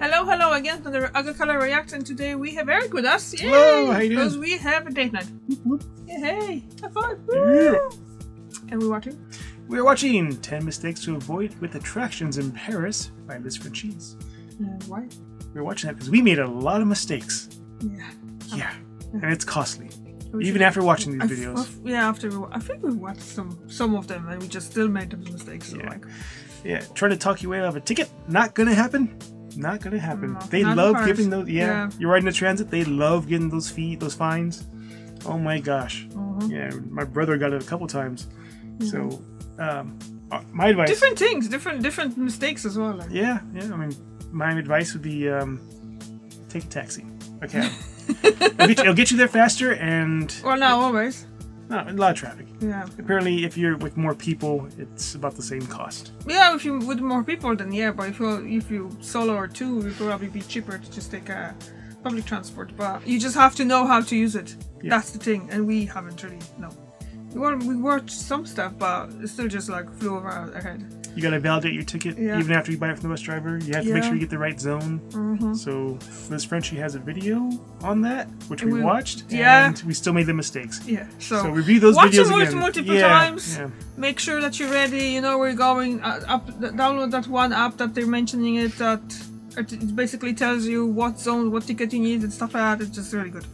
Hello, hello again to the Other Color React, and today we have Eric with us. Yay! Hello, how you doing? Because we have a date night. Yeah, hey, have fun. Yeah. And we're watching? We're watching 10 Mistakes to Avoid with Attractions in Paris by Liz Franchise. Why? We're watching that because we made a lot of mistakes. Yeah. Yeah, and it's costly. We Even should- after watching these videos. Yeah, I think we watched some of them and we just still made those mistakes. So Yeah. like, Yeah, trying to talk you way out of a ticket, not gonna happen. Not gonna happen. No, They not love in Paris. giving those. Yeah, Yeah. you're riding the transit. They love getting those fines. Oh my gosh. Mhm. Yeah, my brother got it a couple times. So, my advice. different things, different mistakes as well. Like. Yeah. I mean, my advice would be take a taxi. Okay. It'll get you there faster and. Well, not always. No, a lot of traffic. Yeah. Apparently, if you're with more people, it's about the same cost. Yeah, if you with more people, then yeah. But if you solo or two, it would probably be cheaper to just take a public transport. But you just have to know how to use it. Yeah. That's the thing, and we haven't really. No, we watched some stuff, but it still just like flew over our head. You gotta validate your ticket even after you buy it from the bus driver. You have to make sure you get the right zone. So Liz Frenchie has a video on that, which we watched, and we still made the mistakes. Yeah. So review those watch videos it again. multiple times. Yeah. Make sure that you're ready. You know where you're going. Download that one app that they're mentioning it. That it basically tells you what zone, what ticket you need, and stuff like that. It's just really good.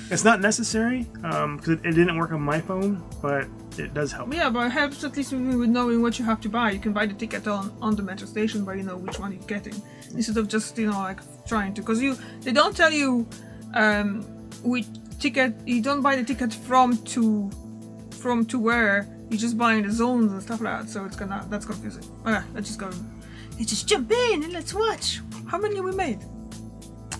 It's not necessary because it didn't work on my phone, but it does help. Yeah, but it helps at least with knowing what you have to buy. You can buy the ticket on the metro station, but you know which one you're getting, instead of just like trying to. Because they don't tell you which ticket. You don't buy the ticket from to where. You just buy in the zones and stuff like that. So that's confusing. Okay, let's just jump in and let's watch. How many we made?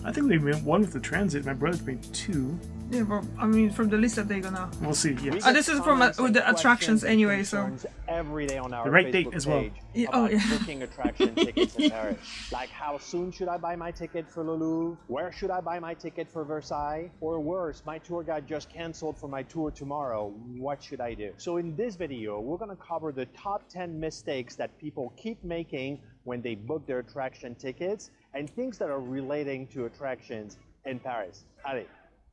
I think we made one with the transit. My brother's made 2. Yeah, but I mean, from the list that they're gonna. We'll see. Yeah. This is from with the attractions anyway, so. Every day on our The right Facebook date as well. page Yeah, about booking attraction tickets in Paris. Like, how soon should I buy my ticket for Le Louvre? Where should I buy my ticket for Versailles? Or worse, my tour guide just canceled for my tour tomorrow. What should I do? So in this video, we're gonna cover the top 10 mistakes that people keep making when they book their attraction tickets and things that are relating to attractions in Paris. Allez,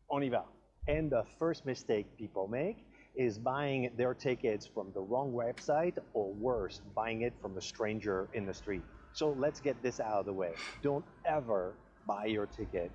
on y va. And the first mistake people make is buying their tickets from the wrong website, or worse, buying it from a stranger in the street. So let's get this out of the way. Don't ever buy your ticket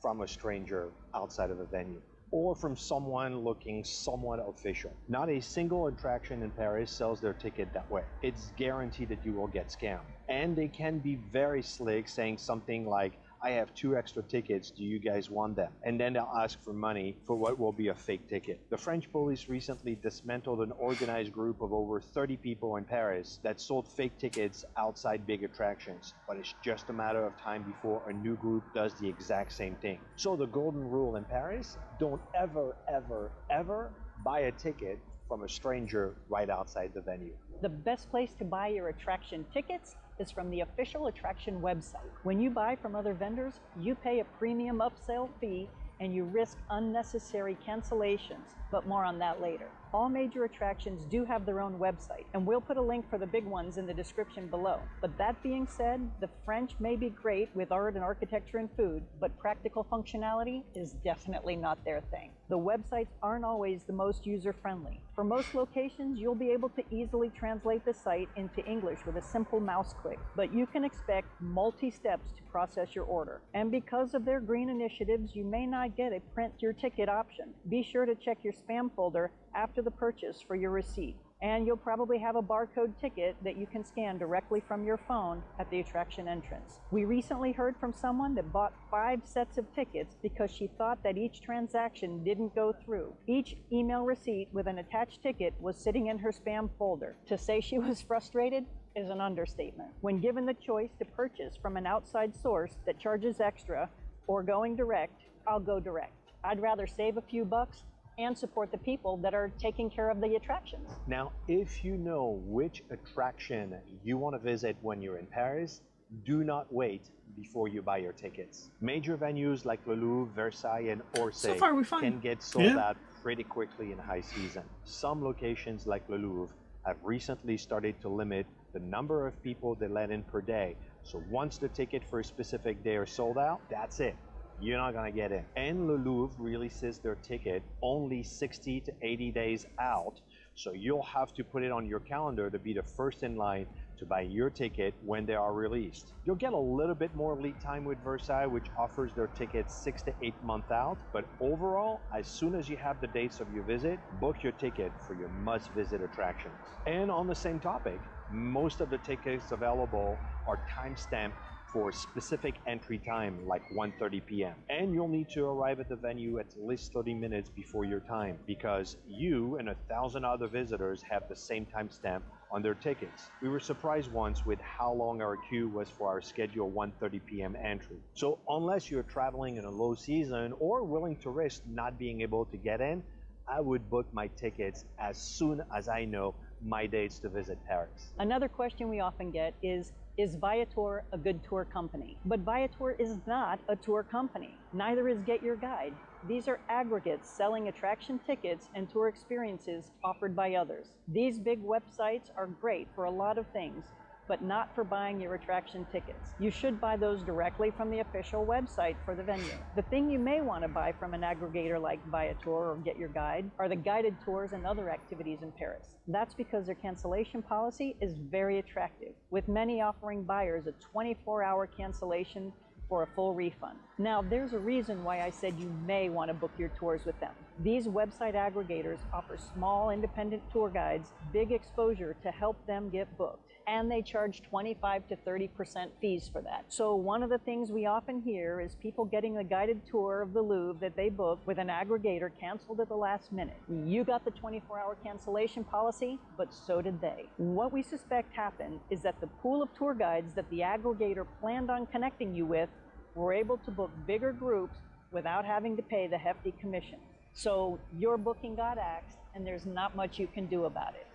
from a stranger outside of a venue, or from someone looking somewhat official. Not a single attraction in Paris sells their ticket that way. It's guaranteed that you will get scammed. And they can be very slick, saying something like, I have 2 extra tickets, do you guys want them? And then they'll ask for money for what will be a fake ticket. The French police recently dismantled an organized group of over 30 people in Paris that sold fake tickets outside big attractions. But it's just a matter of time before a new group does the exact same thing. So the golden rule in Paris, don't ever, ever, ever buy a ticket from a stranger right outside the venue. The best place to buy your attraction tickets is from the official attraction website. When you buy from other vendors, you pay a premium upsell fee and you risk unnecessary cancellations, but more on that later. All major attractions do have their own website, and we'll put a link for the big ones in the description below. But that being said, the French may be great with art and architecture and food, but practical functionality is definitely not their thing. The websites aren't always the most user-friendly. For most locations, you'll be able to easily translate the site into English with a simple mouse click, but you can expect multi-steps to process your order. And because of their green initiatives, you may not get a print your ticket option. Be sure to check your spam folder after the purchase for your receipt. And you'll probably have a barcode ticket that you can scan directly from your phone at the attraction entrance. We recently heard from someone that bought 5 sets of tickets because she thought that each transaction didn't go through. Each email receipt with an attached ticket was sitting in her spam folder. To say she was frustrated is an understatement. When given the choice to purchase from an outside source that charges extra or going direct, I'll go direct. I'd rather save a few bucks and support the people that are taking care of the attractions. Now, if you know which attraction you want to visit when you're in Paris, do not wait before you buy your tickets. Major venues like Le Louvre, Versailles, and Orsay can get sold out pretty quickly in high season. Some locations like Le Louvre have recently started to limit the number of people they let in per day, So once the ticket for a specific day are sold out, that's it. You're not gonna get in. And Le Louvre releases their ticket only 60 to 80 days out. So you'll have to put it on your calendar to be the first in line to buy your ticket when they are released. You'll get a little bit more lead time with Versailles, which offers their tickets 6 to 8 months out. But overall, as soon as you have the dates of your visit, book your ticket for your must-visit attractions. And on the same topic, most of the tickets available are time-stamped for specific entry time, like 1:30 p.m. And you'll need to arrive at the venue at least 30 minutes before your time, because you and 1,000 other visitors have the same timestamp on their tickets. We were surprised once with how long our queue was for our scheduled 1:30 p.m. entry. So unless you're traveling in a low season or willing to risk not being able to get in, I would book my tickets as soon as I know my dates to visit Paris. Another question we often get is Viator a good tour company? But Viator is not a tour company. Neither is Get Your Guide. These are aggregates selling attraction tickets and tour experiences offered by others. These big websites are great for a lot of things, but not for buying your attraction tickets. You should buy those directly from the official website for the venue. The thing you may want to buy from an aggregator like Viator or Get Your Guide are the guided tours and other activities in Paris. That's because their cancellation policy is very attractive, with many offering buyers a 24-hour cancellation for a full refund. Now, there's a reason why I said you may want to book your tours with them. These website aggregators offer small independent tour guides big exposure to help them get booked, and they charge 25 to 30% fees for that. So one of the things we often hear is people getting the guided tour of the Louvre that they booked with an aggregator canceled at the last minute. You got the 24-hour cancellation policy, but so did they. What we suspect happened is that the pool of tour guides that the aggregator planned on connecting you with were able to book bigger groups without having to pay the hefty commission. So your booking got axed, and there's not much you can do about it.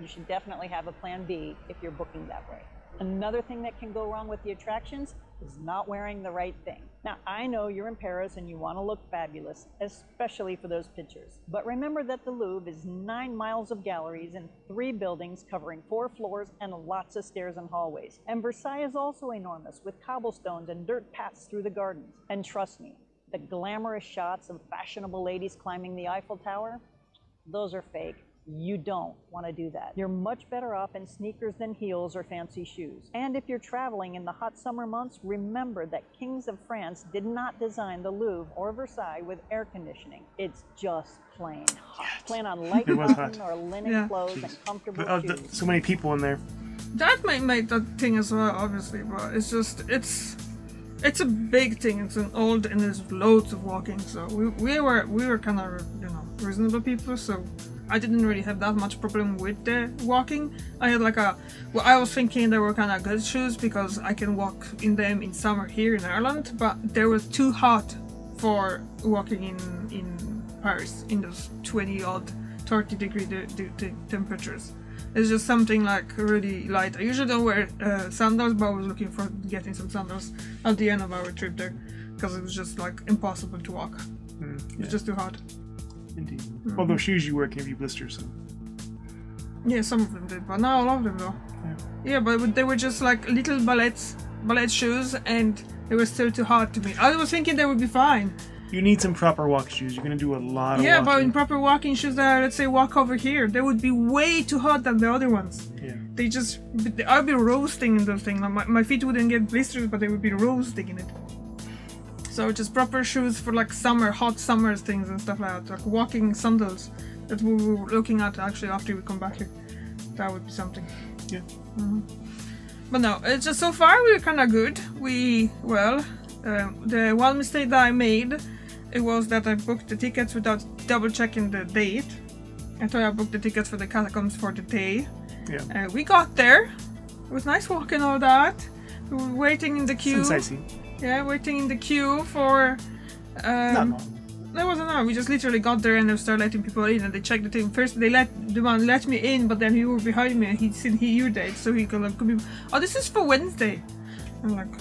You should definitely have a plan B if you're booking that way. Another thing that can go wrong with the attractions is not wearing the right thing. Now, I know you're in Paris and you want to look fabulous, especially for those pictures. But remember that the Louvre is 9 miles of galleries and 3 buildings covering 4 floors and lots of stairs and hallways. And Versailles is also enormous, with cobblestones and dirt paths through the gardens. And trust me, the glamorous shots of fashionable ladies climbing the Eiffel Tower, those are fake. You don't want to do that. You're much better off in sneakers than heels or fancy shoes. And if you're traveling in the hot summer months, remember that kings of France did not design the Louvre or Versailles with air conditioning. It's just plain hot. Plan on light cotton or linen clothes and comfortable shoes. So many people in there. That might make that thing as well, obviously, but it's just, it's a big thing. It's an old, and there's loads of walking, so we were kind of, you know, reasonable people, so I didn't really have that much problem with the walking. I had like I was thinking they were kind of good shoes because I can walk in them in summer here in Ireland, but they were too hot for walking in Paris in those 20-odd, 30-degree temperatures. It's just something like really light. I usually don't wear sandals, but I was looking for getting some sandals at the end of our trip there because it was just like impossible to walk. It was just too hot. Indeed. Well, those shoes you wear can be blisters, so. Yeah, some of them did, but not all of them though. Yeah, but they were just like little ballet shoes, and they were still too hot to me. I was thinking they would be fine. You need some proper walking shoes. You're gonna do a lot of walking. Yeah, but in proper walking shoes that are, let's say, walk over here, they would be way too hot than the other ones. Yeah. I'd be roasting in those things. Like my feet wouldn't get blisters, but they would be roasting in it. So just proper shoes for like hot summer things and stuff like that. Like walking sandals that we were looking at actually after we come back here. That would be something. Yeah. But no, it's just so far we're kind of good. The one mistake that I made, it was that I booked the tickets without double checking the date. I thought I booked the tickets for the catacombs for the day. Yeah. We got there. It was nice walking all that. We were waiting in the queue. Some sightseeing. Yeah, waiting in the queue for... Not long. That wasn't long. We just literally got there and they started letting people in, and they checked the thing. First, the man let me in, but then he was behind me and he'd seen your date, so he could be... Oh, this is for Wednesday. I'm like,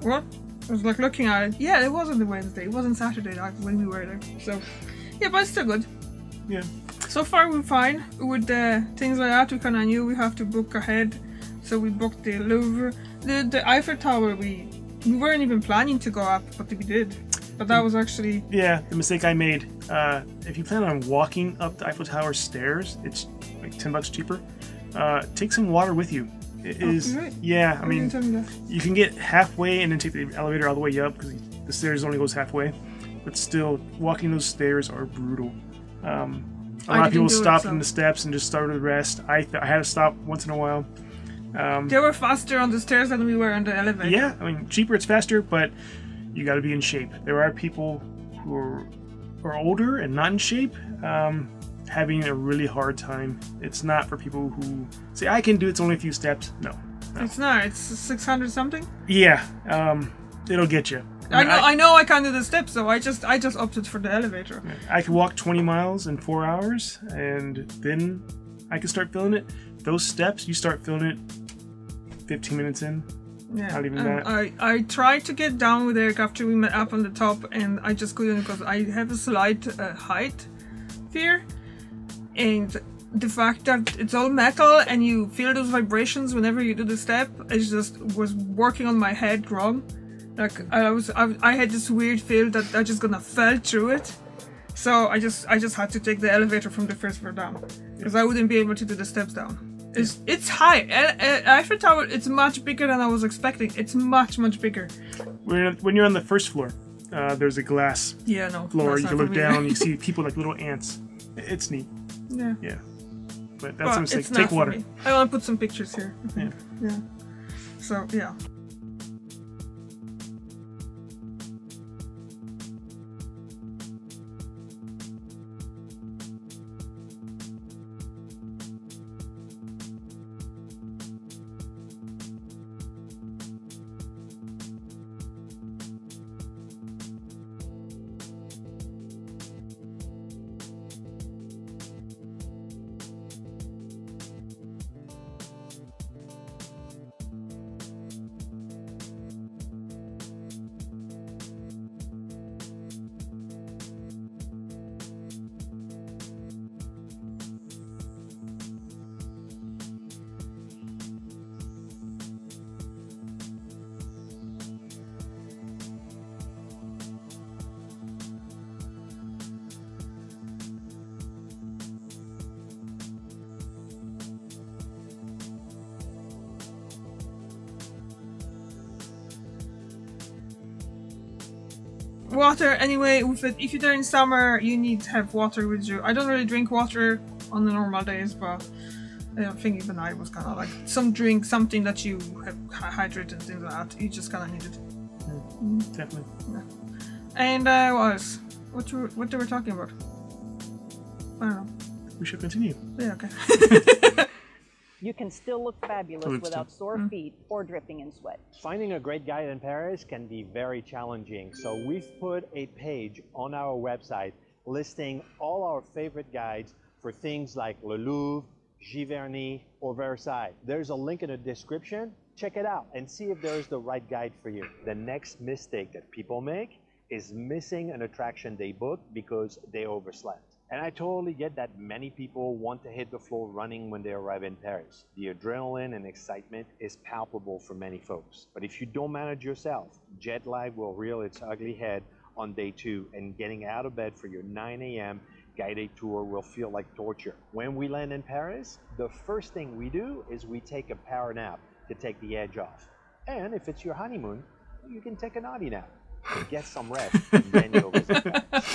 what? I was like looking at it. Yeah, it wasn't the Wednesday. It wasn't Saturday like, when we were there. So, yeah, but it's still good. Yeah. So far we're fine. With things like that, we kind of knew we have to book ahead. So we booked the Louvre. The Eiffel Tower, we weren't even planning to go up, but we did. But that was actually... Yeah, the mistake I made. If you plan on walking up the Eiffel Tower stairs, it's like $10 cheaper. Take some water with you. It is... Right. Yeah, I mean, you can get halfway and then take the elevator all the way up because the stairs only goes halfway. But still, walking those stairs are brutal. A lot of people stopped in the steps and just started to rest. I had to stop once in a while. They were faster on the stairs than we were on the elevator. Yeah, I mean, cheaper, it's faster, but you got to be in shape. There are people who are older and not in shape, having a really hard time. It's not for people who say, I can do it, it's only a few steps. No. It's not. It's 600 something? Yeah, it'll get you. I know I can't do the steps, so I just opted for the elevator. I could walk 20 miles in 4 hours, and then I could start feeling it. Those steps, you start feeling it 15 minutes in. Yeah, not even that. I tried to get down with Eric after we met up on the top, and I just couldn't because I have a slight height fear, and the fact that it's all metal and you feel those vibrations whenever you do the step, it just was working on my head wrong. Like I had this weird feel that I just gonna fall through it, so I just had to take the elevator from the first floor down because I wouldn't be able to do the steps down. It's high. Eiffel Tower, it's much bigger than I was expecting. It's much bigger. When you're on the first floor, there's a glass floor. You can look down. You see people like little ants. It's neat. Yeah. Yeah. But that's what I'm saying. Take water. I want to put some pictures here. Yeah. Yeah. So yeah. Water, anyway, if you're there in summer, you need to have water with you. I don't really drink water on the normal days, but I think even I was kind of like something that you have hydrated and things like that. You just kind of need it. Definitely. Yeah. And what they were talking about? I don't know. We should continue. Yeah, okay. You can still look fabulous without sore feet or dripping in sweat. Finding a great guide in Paris can be very challenging, so we've put a page on our website listing all our favorite guides for things like Le Louvre, Giverny, or Versailles. There's a link in the description. Check it out and see if there's the right guide for you. The next mistake that people make is missing an attraction they booked because they overslept. And I totally get that many people want to hit the floor running when they arrive in Paris. The adrenaline and excitement is palpable for many folks. But if you don't manage yourself, jet lag will rear its ugly head on day 2, and getting out of bed for your 9 a.m. guided tour will feel like torture. When we land in Paris, the first thing we do is we take a power nap to take the edge off. And if it's your honeymoon, you can take a naughty nap. Get some rest, and then you'll visit.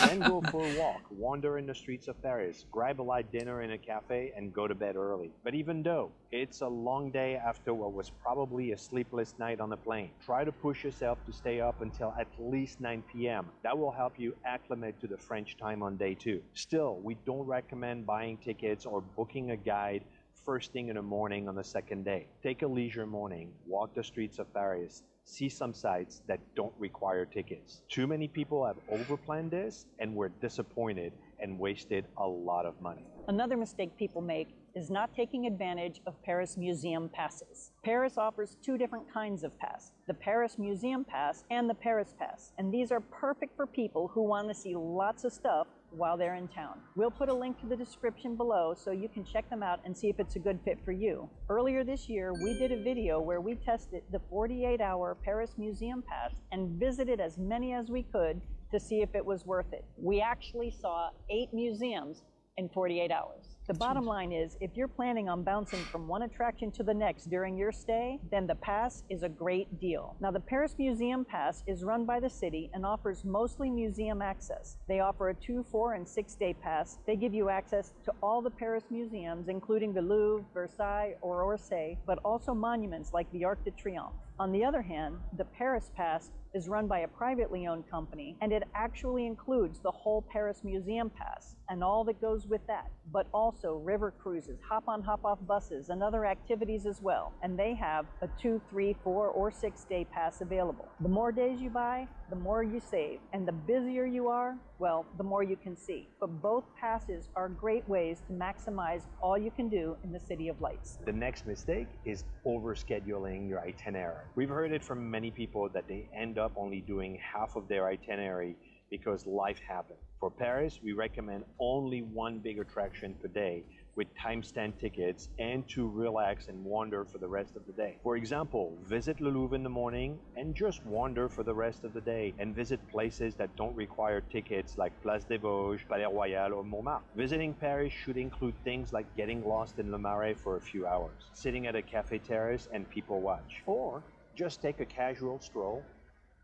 Then go for a walk, wander in the streets of Paris, grab a light dinner in a cafe, and go to bed early. But even though it's a long day after what was probably a sleepless night on the plane, try to push yourself to stay up until at least 9 p.m. That will help you acclimate to the French time on day 2. Still, we don't recommend buying tickets or booking a guide first thing in the morning on the second day. Take a leisure morning, walk the streets of Paris, see some sites that don't require tickets. Too many people have overplanned this and were disappointed and wasted a lot of money. Another mistake people make is not taking advantage of Paris Museum passes. Paris offers two different kinds of pass, the Paris Museum Pass and the Paris Pass, and these are perfect for people who want to see lots of stuff while they're in town. We'll put a link to the description below so you can check them out and see if it's a good fit for you. Earlier this year, we did a video where we tested the 48-hour Paris Museum Pass and visited as many as we could to see if it was worth it. We actually saw 8 museums in 48 hours. The bottom line is, if you're planning on bouncing from one attraction to the next during your stay, then the pass is a great deal. Now, the Paris Museum Pass is run by the city and offers mostly museum access. They offer a 2-, 4-, and 6-day pass. They give you access to all the Paris museums, including the Louvre, Versailles, or Orsay, but also monuments like the Arc de Triomphe. On the other hand, the Paris Pass is run by a privately owned company, and it actually includes the whole Paris Museum Pass and all that goes with that, but also river cruises, hop-on, hop-off buses, and other activities as well. And they have a 2-, 3-, 4-, or 6-day pass available. The more days you buy, the more you save, and the busier you are, well, the more you can see. But both passes are great ways to maximize all you can do in the City of Lights. The next mistake is overscheduling your itinerary. We've heard it from many people that they end up only doing half of their itinerary because life happened. For Paris, we recommend only one big attraction per day with time-stand tickets and to relax and wander for the rest of the day. For example, visit Le Louvre in the morning and just wander for the rest of the day and visit places that don't require tickets like Place des Vosges, Palais Royal, or Montmartre. Visiting Paris should include things like getting lost in Le Marais for a few hours, sitting at a café terrace and people watch, or just take a casual stroll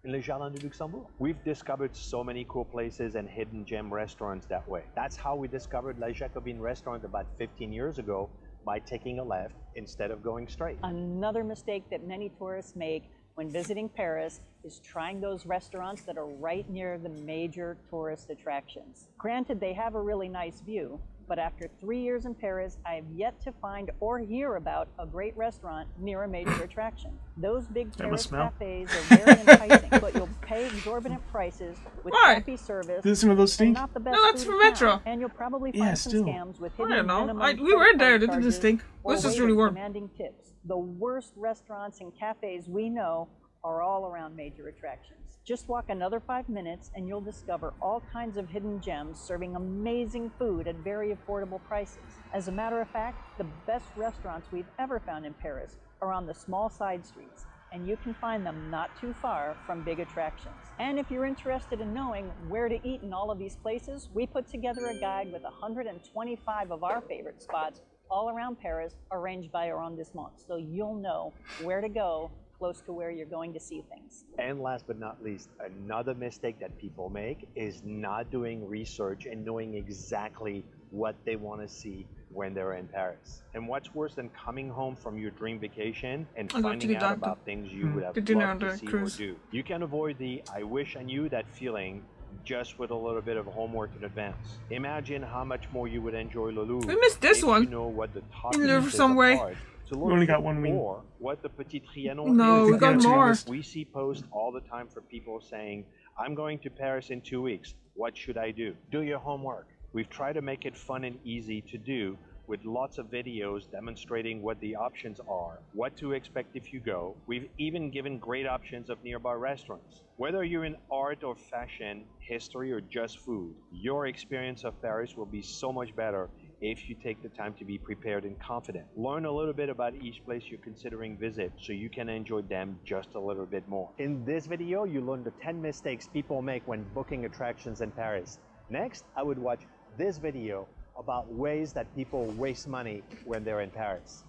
in Le Jardin du Luxembourg. We've discovered so many cool places and hidden gem restaurants that way. That's how we discovered La Jacobine restaurant about 15 years ago, by taking a left instead of going straight. Another mistake that many tourists make when visiting Paris is trying those restaurants that are right near the major tourist attractions. Granted, they have a really nice view, but after 3 years in Paris, I have yet to find or hear about a great restaurant near a major attraction. Those big Paris cafes are very enticing, but you'll pay exorbitant prices with crappy service. Did some of those stink? Not the best No, that's food from in Metro. town, and you'll probably find some scams with hidden minimum We were there, credit card didn't stink. charges This or is really waiters warm. demanding tips. The worst restaurants and cafes we know are all around major attractions. Just walk another 5 minutes and you'll discover all kinds of hidden gems serving amazing food at very affordable prices. As a matter of fact, the best restaurants we've ever found in Paris are on the small side streets, and you can find them not too far from big attractions. And if you're interested in knowing where to eat in all of these places, we put together a guide with 125 of our favorite spots all around Paris, arranged by arrondissement, so you'll know where to go close to where you're going to see things. And last but not least, another mistake that people make is not doing research and knowing exactly what they want to see when they're in Paris. And what's worse than coming home from your dream vacation and finding out about things you would have loved to see or do? You can avoid the "I wish I knew" that feeling just with a little bit of homework in advance. Imagine how much more you would enjoy Le Louvre. We missed this one. You know what the top In Louvre some way. We only got one wing. Or what the Petit Trianon No, is. we got more. We see posts all the time for people saying, "I'm going to Paris in 2 weeks. What should I do?" Do your homework. We've tried to make it fun and easy to do with lots of videos demonstrating what the options are, what to expect if you go. We've even given great options of nearby restaurants. Whether you're in art or fashion, history or just food, your experience of Paris will be so much better if you take the time to be prepared and confident. Learn a little bit about each place you're considering visit so you can enjoy them just a little bit more. In this video, you learned the 10 mistakes people make when booking attractions in Paris. Next, I would watch this video about ways that people waste money when they're in Paris.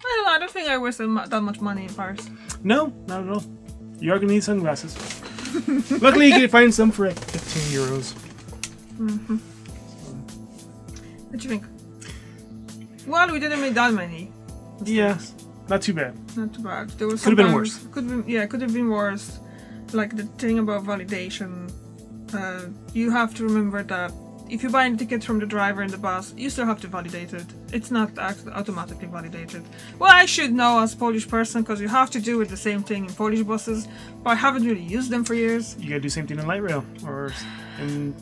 I don't think I wasted that much money in Paris. No, not at all. You are going to need sunglasses. Luckily, you can find some for like 15 euros. Mm-hmm. What do you think? Well, we didn't make that many. Yeah, not too bad. Not too bad. There was could have been worse. Could have been worse. Like the thing about validation, you have to remember that if you buy a ticket from the driver in the bus, you still have to validate it. It's not automatically validated. Well, I should know as a Polish person because you have to do it the same thing in Polish buses, but I haven't really used them for years. You gotta do the same thing in light rail or in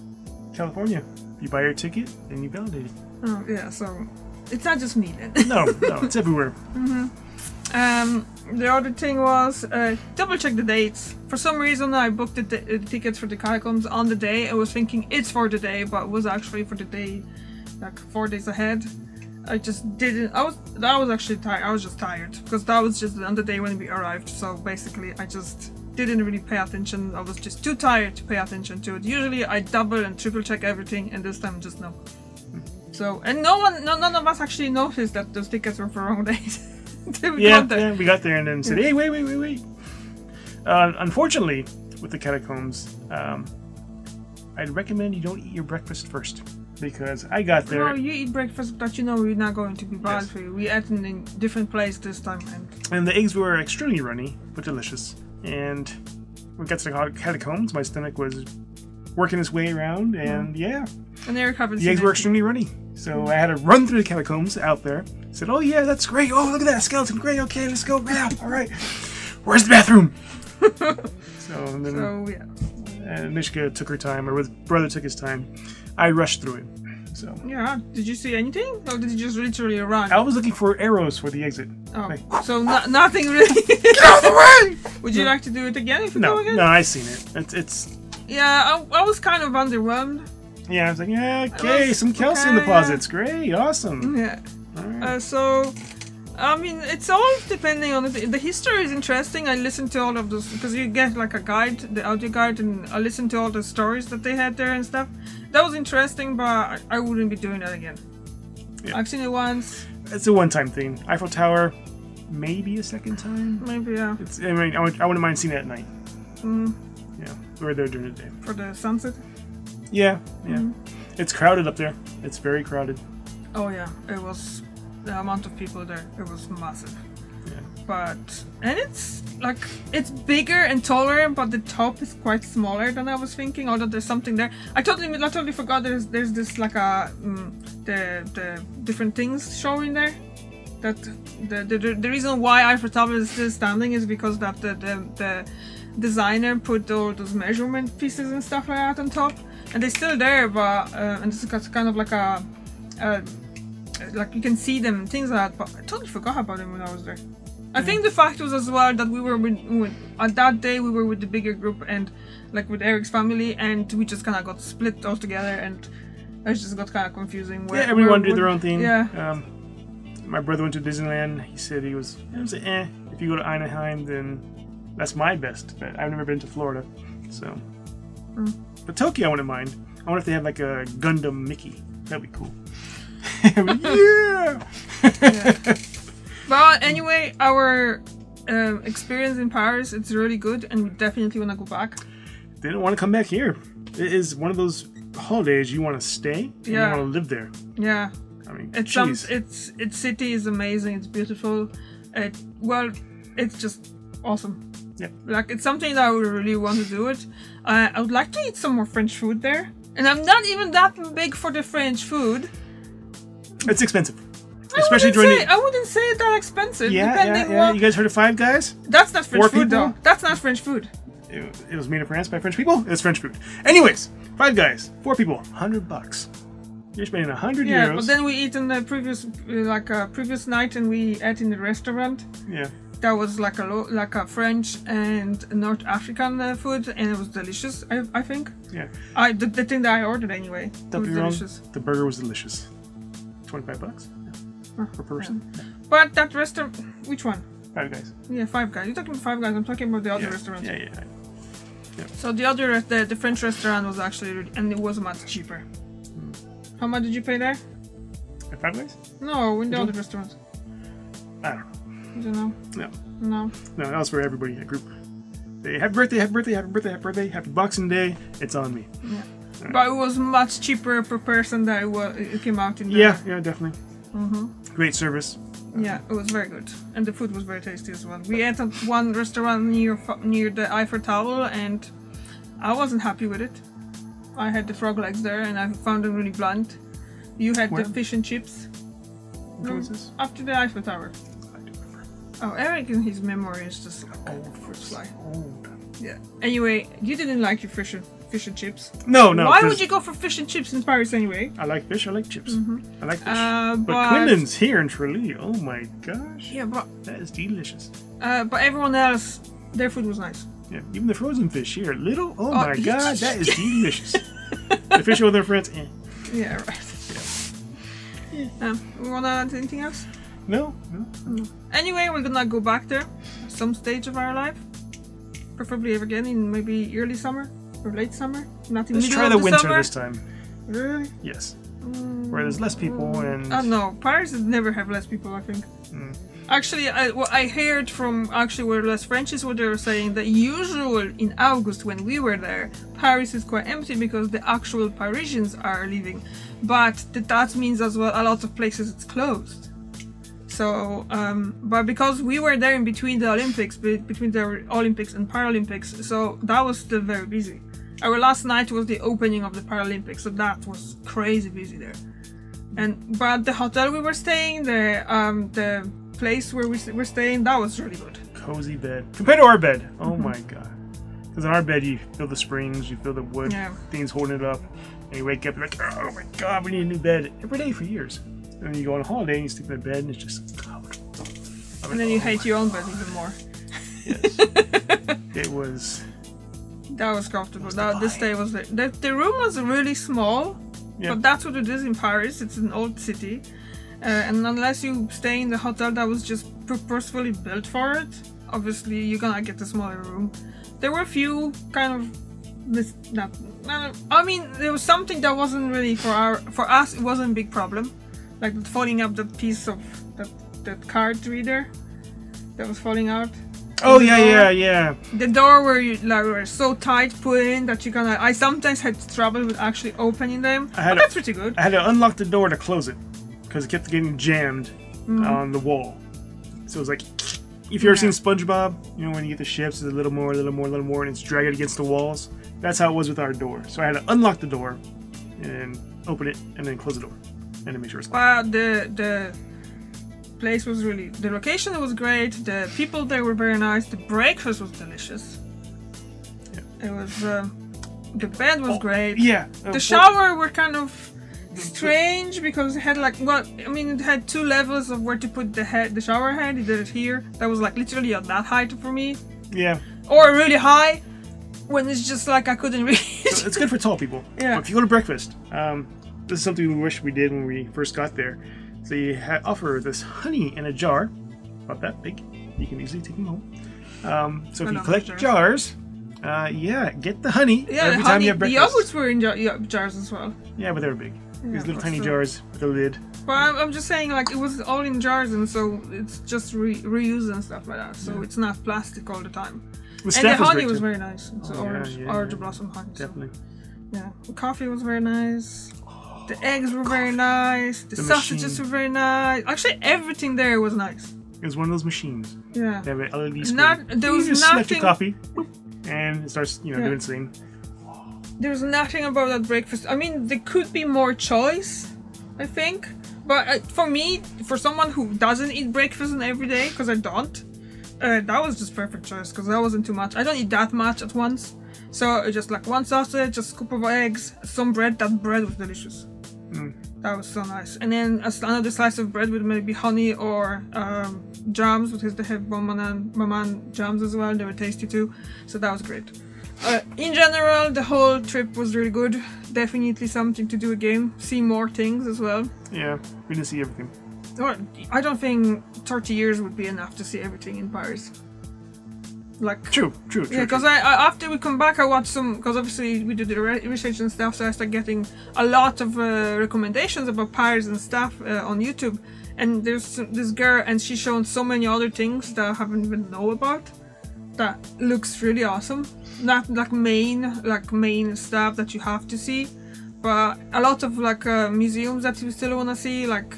California. You buy your ticket and you validate it. Oh yeah, so It's not just me then. No, it's everywhere. The other thing was double check the dates. For some reason, I booked the tickets for the catacombs on the day. I was thinking it's for the day, but it was actually for the day, like 4 days ahead. I just didn't. I was actually tired. I was just tired because that was just on the day when we arrived. So basically, I just didn't really pay attention. I was just too tired to pay attention to it. Usually, I double and triple check everything, and this time just no. So, and none of us actually noticed that those tickets were for wrong days. We got there and then said, hey, wait. Unfortunately, with the catacombs, I'd recommend you don't eat your breakfast first. Because I got there. No, you eat breakfast that you know we're not going to be bad for you. We ate in a different place this time. And the eggs were extremely runny, but delicious. And when we got to the catacombs, my stomach was working its way around, and And Eric haven't the eggs were extremely runny. So I had to run through the catacombs out there. Said, oh yeah, that's great. Oh, look at that skeleton. Great, okay, let's go. Yeah, all right. Where's the bathroom? And Mishka took her time, or his brother took his time. I rushed through it. So yeah, did you see anything, or did you just literally run? I was looking for arrows for the exit. Oh, like, so nothing really. Get out of the way! Would you like to do it again if you go again? No, I've seen it. It's. Yeah, I was kind of underwhelmed. Yeah, I was like, yeah, okay, some calcium deposits, great, awesome. Yeah. Right. So, I mean, it's all depending on the history is interesting. I listened to all of those because you get like a guide, the audio guide, and I listened to all the stories that they had there and stuff. That was interesting, but I wouldn't be doing that again. Yeah. I've seen it once. It's a one-time thing. Eiffel Tower, maybe a second time. Maybe, yeah. I wouldn't mind seeing it at night. Mm. Yeah, we were there during the day. For the sunset? Yeah. It's crowded up there. It's very crowded. Oh yeah, it was the amount of people there. It was massive. Yeah. And it's bigger and taller, but the top is quite smaller than I was thinking. Although there's something there, I totally forgot. There's this like the different things showing there. That the reason why Eiffel Tower is still standing is because that the designer put all those measurement pieces and stuff like that on top, and they're still there. But and this is kind of like like you can see them, things like that. But I totally forgot about them when I was there. I think the fact was as well that we were on that day we were with the bigger group and like with Eric's family, and we just kind of got split all together, and it just got kind of confusing. Everyone did their own thing. Yeah. My brother went to Disneyland. He said it was if you go to Anaheim, then that's my best bet. I've never been to Florida, so. But Tokyo, I wouldn't mind. I wonder if they have like a Gundam Mickey. That'd be cool. Yeah. But anyway, our experience in Paris, it's really good, and we definitely want to go back. They don't want to come back here. It is one of those holidays you want to stay and you want to live there. Yeah. I mean, its city is amazing. It's beautiful. It's just awesome. Yeah. Like it's something that I would really want to do it. I would like to eat some more French food there, and I'm not even that big for the French food. It's expensive. I wouldn't say it's that expensive. Yeah. You guys heard of Five Guys? That's not French food, though. That's not French food. It was made in France by French people. It's French food. Anyways, Five Guys, 4 people, $100. You're spending 100 euros. Yeah, but then we eat in the previous night, and we ate in the restaurant. Yeah. That was like a French and North African food, and it was delicious. I think. Yeah. The thing that I ordered anyway. Don't be wrong. The burger was delicious. $25 per person. Yeah. But that restaurant, which one? Five Guys. Yeah, Five Guys. You're talking about Five Guys. I'm talking about the other restaurant. Yeah. So the other, the French restaurant was actually, and it was much cheaper. How much did you pay there? At Five Guys? No, in the other restaurant. I don't know. You know? No, that was for everybody in the group. They happy birthday, happy Boxing Day. It's on me. Yeah. Right. But it was much cheaper per person that it came out in the... Yeah, definitely. Mm-hmm. Great service. Yeah, it was very good. And the food was very tasty as well. We ate at one restaurant near the Eiffel Tower, and I wasn't happy with it. I had the frog legs there, and I found them really bland. You had the fish and chips. Which was this? Up to the Eiffel Tower. I do remember. Oh, Eric and his memory is just old. Yeah. Anyway, you didn't like your fish fish and chips. No. Why would you go for fish and chips in Paris anyway? I like fish. I like chips. I like fish. But Quinlan's here in Tralee. Oh my gosh. Yeah, but that is delicious. But everyone else, their food was nice. Yeah, even the frozen fish here, little. Oh my god, that is delicious. The fish with their friends. Yeah, right. Yeah. We wanna add anything else? No. Anyway, we're gonna go back there at some stage of our life. Preferably again in maybe early summer or late summer. Not in Let's middle try of the the winter summer. this time. Really? Yes. Where there's less people and. Oh no, Paris would never have less people, I think. Actually, what I heard from where less French is what they were saying that usual in August when we were there, Paris is quite empty because the actual Parisians are leaving, but that means as well a lot of places it's closed. So, but because we were there in between the Olympics, between the Olympics and Paralympics, so that was still very busy. Our last night was the opening of the Paralympics, so that was crazy busy there. But the hotel we were staying, the place where we were staying, that was really good. Cozy bed compared to our bed. Oh my god! Because in our bed you feel the springs, you feel the wood things holding it up, and you wake up you're like, oh my god, we need a new bed every day for years. And then you go on a holiday and you sleep in bed and it's just comfortable. And then you hate your own bed even more. Yes. It was. That was comfortable. This day was the room was really small, but that's what it is in Paris. It's an old city. And unless you stay in the hotel that was just purposefully built for it, obviously you're gonna get a smaller room. There were a few kind of I mean, there was something that wasn't really for us. It wasn't a big problem, like folding up the piece of that card reader that was falling out. Oh yeah. The door were so tight put in that I sometimes had trouble with actually opening them. But that's pretty good. I had to unlock the door to close it because it kept getting jammed on the wall. So it was like, if you ever seen SpongeBob, you know when you get the ships, it's a little more, and it's dragging against the walls. That's how it was with our door. So I had to unlock the door and open it and then close the door and then make sure it's locked. The place was the location was great, the people there were very nice, the breakfast was delicious. It was the bed was great. The shower were kind of strange because it had it had two levels of where to put the shower head. You did it here, that was like literally at that height for me, or really high when it's just like I couldn't reach. So it's good for tall people. But if you go to breakfast, this is something we wish we did when we first got there. So you offer this honey in a jar, about that big. You can easily take them home. So if you collect jars, get the honey every time you have breakfast. The yogurts were in jars as well. Yeah, but they were big. These little tiny jars with a lid. But I'm just saying, it was all in jars, and so it's just reused and stuff like that. So it's not plastic all the time. And the honey was very nice. It's orange blossom honey. Definitely. Yeah, the coffee was very nice. The eggs were very nice. The sausages were very nice. Actually, everything there was nice. It was one of those machines. Yeah. They have an LED screen. There was just nothing. select your coffee, and it starts, doing its thing. There was nothing about that breakfast. I mean, there could be more choice, I think. But for me, for someone who doesn't eat breakfast every day, because I don't, that was just perfect choice. Because that wasn't too much. I don't eat that much at once. So just like one sausage, a scoop of eggs, some bread. That bread was delicious. That was so nice. And then another slice of bread with maybe honey or jams, because they have maman jams as well. They were tasty too. So that was great. In general, the whole trip was really good. Definitely something to do again. See more things as well. Yeah, we didn't see everything. I don't think 30 years would be enough to see everything in Paris. True. Yeah, because after we come back, I watched some, because obviously we did the research and stuff, so I started getting a lot of recommendations about Paris and stuff on YouTube. And there's this girl, and she's shown so many other things that I haven't even know about. That looks really awesome. Not main stuff that you have to see, but a lot of museums that you still want to see, like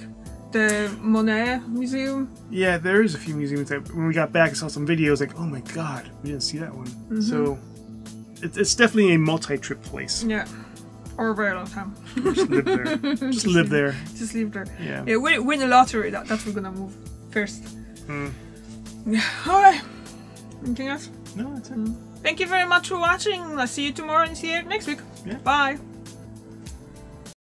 the Monet Museum. Yeah, there is a few museums that when we got back I saw some videos like, oh my god, we didn't see that one. So it's definitely a multi-trip place. Yeah, or a very long time. Just live there. Just live there. Just live there. Yeah. Win the lottery. That's we're gonna move first. Yeah. All right. Anything else? No, that's it. Thank you very much for watching. I'll see you tomorrow and see you next week. Yeah. Bye.